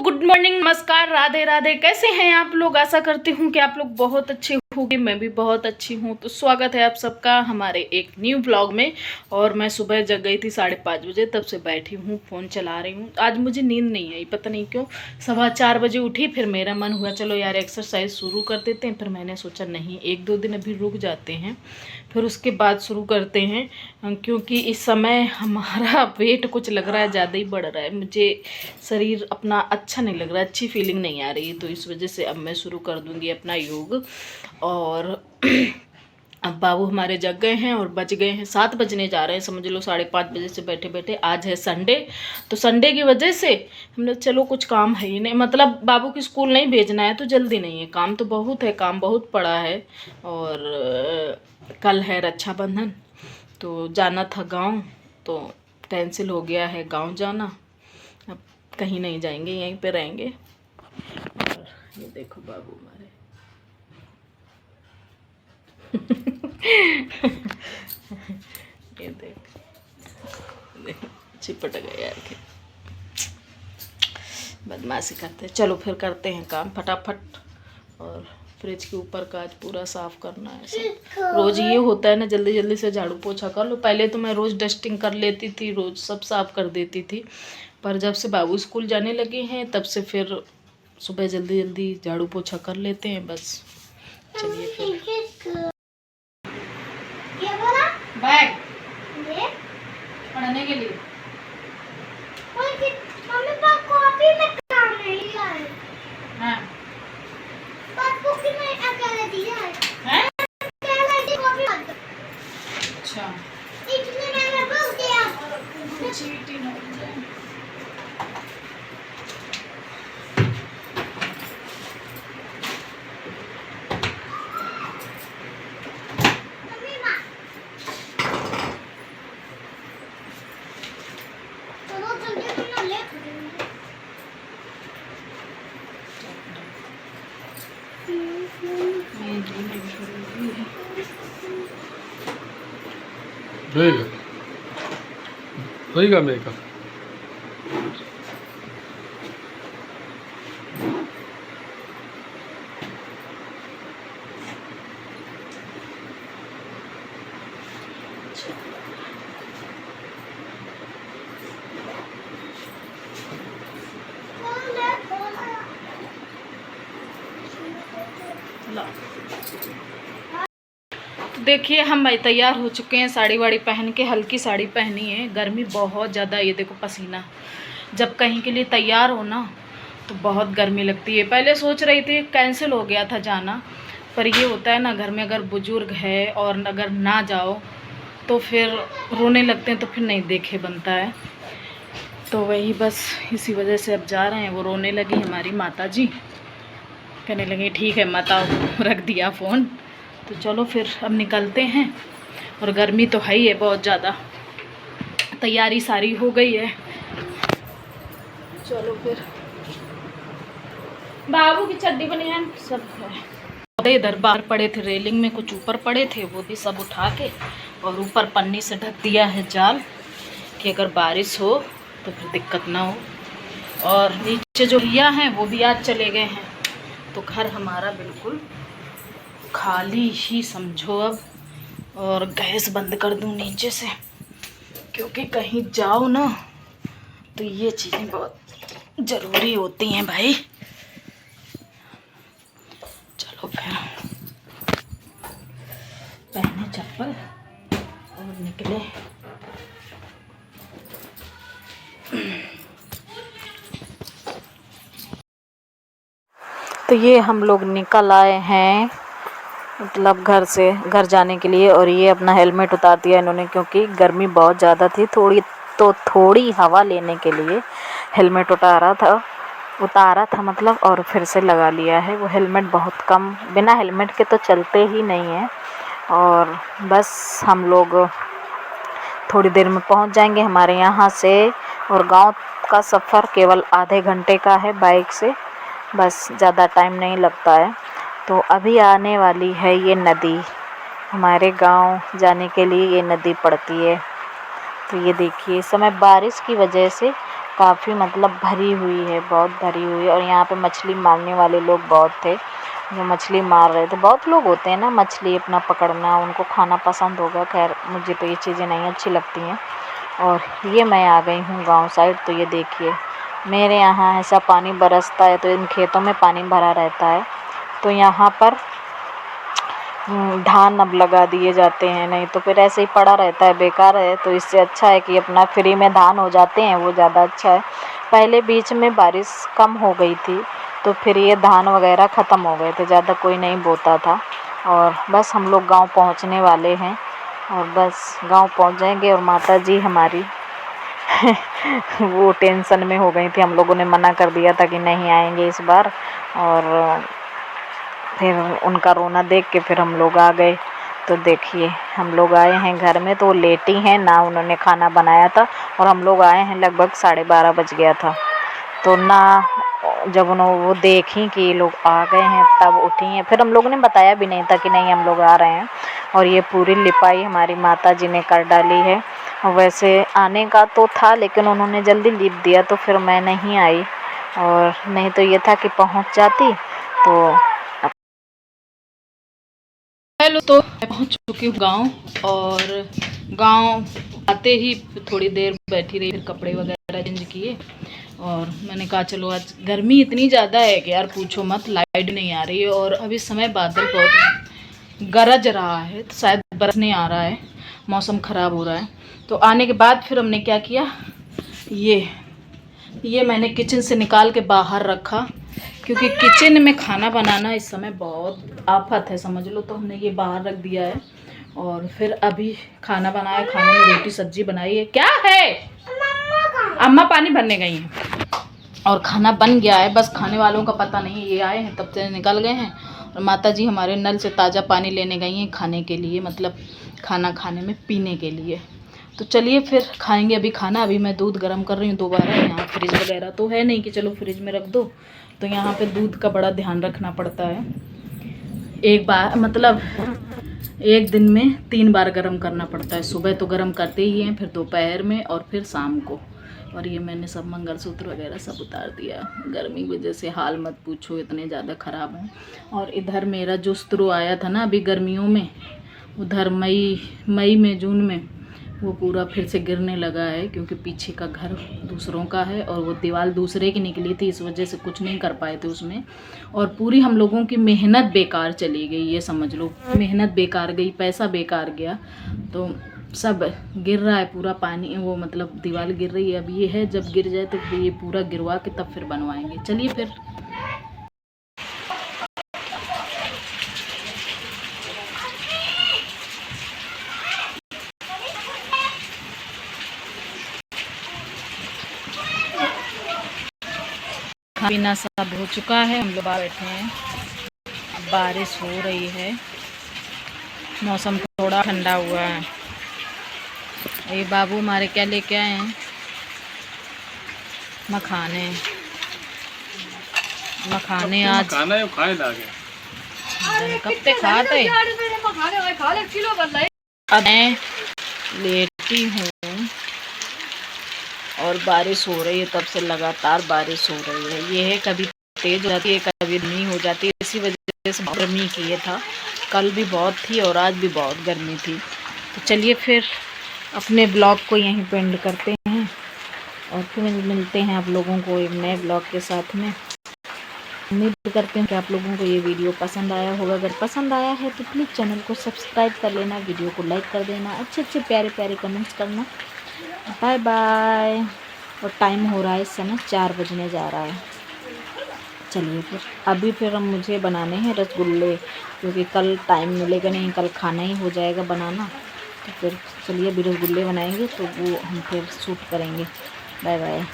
Good morning, नमस्कार, राधे राधे। कैसे हैं आप लोग? आशा करती हूँ कि आप लोग बहुत अच्छे होंगे। मैं भी बहुत अच्छी हूँ। तो स्वागत है आप सबका हमारे एक न्यू व्लॉग में। और मैं सुबह जग गई थी 5:30 बजे, तब से बैठी हूँ, फ़ोन चला रही हूँ। आज मुझे नींद नहीं आई, पता नहीं क्यों। 4:15 बजे उठी, फिर मेरा मन हुआ चलो यार एक्सरसाइज शुरू कर देते हैं। फिर मैंने सोचा नहीं, 1-2 दिन अभी रुक जाते हैं, फिर उसके बाद शुरू करते हैं। क्योंकि इस समय हमारा वेट कुछ लग रहा है ज़्यादा ही बढ़ रहा है। मुझे शरीर अपना अच्छा नहीं लग रहा, अच्छी फीलिंग नहीं आ रही। तो इस वजह से अब मैं शुरू कर दूंगी अपना योग। और अब बाबू हमारे जग गए हैं और बज गए हैं 7 बजने जा रहे हैं, समझ लो 5:30 बजे से बैठे बैठे। आज है संडे, तो संडे की वजह से हमने चलो कुछ काम है ही नहीं, मतलब बाबू की स्कूल नहीं भेजना है तो जल्दी नहीं है। काम तो बहुत है, काम बहुत पड़ा है। और कल है रक्षाबंधन, तो जाना था गांव, तो कैंसिल हो गया है गांव जाना। अब कहीं नहीं जाएंगे, यहीं पे रहेंगे। और ये देखो बाबू हमारे ये देख चिपट गए यार के, बदमाशी करते हैं। चलो फिर करते हैं काम फटाफट। और फ्रिज के ऊपर का आज पूरा साफ करना है सब। रोज़ ये होता है ना, जल्दी जल्दी से झाड़ू पोछा कर लो। पहले तो मैं रोज़ डस्टिंग कर लेती थी, रोज़ सब साफ कर देती थी। पर जब से बाबू स्कूल जाने लगे हैं तब से फिर सुबह जल्दी जल्दी झाड़ू पोछा कर लेते हैं बस। चलिए फिर बैग पढ़ने के लिए हाँ। अच्छा होएगा मेकअप। तो देखिए हम भाई तैयार हो चुके हैं, साड़ी वाड़ी पहन के, हल्की साड़ी पहनी है। गर्मी बहुत ज़्यादा, ये देखो पसीना। जब कहीं के लिए तैयार हो ना तो बहुत गर्मी लगती है। पहले सोच रही थी कैंसिल हो गया था जाना, पर ये होता है ना घर में अगर बुजुर्ग है और अगर ना जाओ तो फिर रोने लगते हैं, तो फिर नहीं देखे बनता है। तो वही बस इसी वजह से अब जा रहे हैं। वो रोने लगी हमारी माता जी, कहने लगी ठीक है माता, रख दिया फ़ोन। तो चलो फिर अब निकलते हैं। और गर्मी तो है ही है बहुत ज़्यादा। तैयारी सारी हो गई है, चलो फिर। बाबू की चड्डी बनियान सब है। इधर बाहर पड़े थे, रेलिंग में कुछ ऊपर पड़े थे, वो भी सब उठा के और ऊपर पन्नी से ढक दिया है जाल, कि अगर बारिश हो तो फिर दिक्कत ना हो। और नीचे जो भैया हैं वो भी आज चले गए हैं, तो घर हमारा बिल्कुल खाली ही समझो अब। और गैस बंद कर दूं नीचे से, क्योंकि कहीं जाओ ना तो ये चीज़ें बहुत ज़रूरी होती हैं भाई। चलो फिर पहने चप्पल और निकले। तो ये हम लोग निकल आए हैं, मतलब घर जाने के लिए। और ये अपना हेलमेट उतार दिया इन्होंने, क्योंकि गर्मी बहुत ज़्यादा थी। थोड़ी हवा लेने के लिए हेलमेट उतारा था मतलब, और फिर से लगा लिया है। वो हेलमेट बहुत कम, बिना हेलमेट के तो चलते ही नहीं है। और बस हम लोग थोड़ी देर में पहुंच जाएंगे हमारे यहाँ से। और गांव का सफ़र केवल आधे घंटे का है बाइक से, बस ज़्यादा टाइम नहीं लगता है। तो अभी आने वाली है ये नदी, हमारे गांव जाने के लिए ये नदी पड़ती है। तो ये देखिए इस समय बारिश की वजह से काफ़ी मतलब भरी हुई है, बहुत भरी हुई है। और यहाँ पे मछली मारने वाले लोग बहुत थे जो मछली मार रहे थे। बहुत लोग होते हैं ना मछली अपना पकड़ना, उनको खाना पसंद होगा। खैर मुझे तो ये चीज़ें नहीं अच्छी लगती हैं। और ये मैं आ गई हूँ गांव साइड। तो ये देखिए मेरे यहाँ ऐसा पानी बरसता है तो इन खेतों में पानी भरा रहता है। तो यहाँ पर धान अब लगा दिए जाते हैं, नहीं तो फिर ऐसे ही पड़ा रहता है, बेकार है। तो इससे अच्छा है कि अपना फ्री में धान हो जाते हैं, वो ज़्यादा अच्छा है। पहले बीच में बारिश कम हो गई थी तो फिर ये धान वगैरह ख़त्म हो गए थे, ज़्यादा कोई नहीं बोता था। और बस हम लोग गांव पहुंचने वाले हैं और बस गांव पहुंच जाएंगे। और माता जी हमारी वो टेंशन में हो गई थी, हम लोगों ने मना कर दिया था कि नहीं आएंगे इस बार। और फिर उनका रोना देख के फिर हम लोग आ गए। तो देखिए हम लोग आए हैं घर में, तो लेटी हैं ना, उन्होंने खाना बनाया था और हम लोग आए हैं लगभग 12:30 बज गया था। तो ना जब उन्होंने वो देखी कि ये लोग आ गए हैं तब उठी हैं। फिर हम लोगों ने बताया भी नहीं था कि नहीं हम लोग आ रहे हैं। और ये पूरी लिपाई हमारी माता जी ने कर डाली है। वैसे आने का तो था लेकिन उन्होंने जल्दी लिप दिया तो फिर मैं नहीं आई। और नहीं तो ये था कि पहुंच जाती। तो हेलो, तो मैं पहुंच चुकी हूँ गांव। और गांव आते ही थोड़ी देर बैठी रही, फिर कपड़े वगैरह चेंज किए। और मैंने कहा चलो आज गर्मी इतनी ज़्यादा है कि यार पूछो मत, लाइट नहीं आ रही है। और अभी समय बादल बहुत गरज रहा है तो शायद बरसने आ रहा है, मौसम ख़राब हो रहा है। तो आने के बाद फिर हमने क्या किया, ये मैंने किचन से निकाल के बाहर रखा, क्योंकि किचन में खाना बनाना इस समय बहुत आफत है समझ लो। तो हमने ये बाहर रख दिया है। और फिर अभी खाना बनाया, खाने में रोटी सब्जी बनाई है। क्या है, अम्मा पानी भरने गई हैं। और खाना बन गया है, बस खाने वालों का पता नहीं, ये आए हैं तब से निकल गए हैं। और माता जी हमारे नल से ताज़ा पानी लेने गई हैं खाने के लिए, मतलब खाना खाने में पीने के लिए। तो चलिए फिर खाएंगे अभी खाना। अभी मैं दूध गर्म कर रही हूँ दोबारा। यहाँ फ्रिज वगैरह तो है नहीं कि चलो फ्रिज में रख दो, तो यहाँ पे दूध का बड़ा ध्यान रखना पड़ता है। एक बार मतलब एक दिन में 3 बार गर्म करना पड़ता है। सुबह तो गर्म करते ही हैं, फिर दोपहर में और फिर शाम को। और ये मैंने सब मंगलसूत्र वगैरह सब उतार दिया। गर्मी की वजह से हाल मत पूछो, इतने ज़्यादा ख़राब हैं। और इधर मेरा जो स्त्रो आया था ना अभी गर्मियों में, उधर मई में जून में, वो पूरा फिर से गिरने लगा है, क्योंकि पीछे का घर दूसरों का है और वो दीवार दूसरे की निकली थी, इस वजह से कुछ नहीं कर पाए थे उसमें। और पूरी हम लोगों की मेहनत बेकार चली गई, ये समझ लो। मेहनत बेकार गई, पैसा बेकार गया, तो सब गिर रहा है पूरा पानी, वो मतलब दीवार गिर रही है। अब ये है जब गिर जाए तो फिर ये पूरा गिरवा के तब फिर बनवाएंगे। चलिए फिर पीना सब हो चुका है, हम लोग बाहर बैठे हैं। अब बारिश हो रही है, मौसम थोड़ा ठंडा हुआ है। ये बाबू हमारे क्या लेके आए हैं, मखाने। मखाने आज कब से खाते। अब मैं लेटी हूँ और बारिश हो रही है, तब से लगातार बारिश हो रही है। ये है कभी तेज हो जाती है, कभी नहीं हो जाती है, इसी वजह से गर्मी की था। कल भी बहुत थी और आज भी बहुत गर्मी थी। तो चलिए फिर अपने ब्लॉग को यहीं पे एंड करते हैं और फिर मिलते हैं आप लोगों को एक नए ब्लॉग के साथ में। उम्मीद करते हैं कि आप लोगों को ये वीडियो पसंद आया होगा। अगर पसंद आया है तो प्लीज़ चैनल को सब्सक्राइब कर लेना, वीडियो को लाइक कर देना, अच्छे अच्छे प्यारे प्यारे कमेंट्स करना। Bye bye. और टाइम हो रहा है इस समय 4 बजने जा रहा है। चलिए फिर अभी फिर हम मुझे बनाने हैं रसगुल्ले, क्योंकि कल टाइम मिलेगा नहीं, कल खाना ही हो जाएगा बनाना। तो फिर चलिए अभी रसगुल्ले बनाएंगे तो वो हम फिर शूट करेंगे। Bye bye.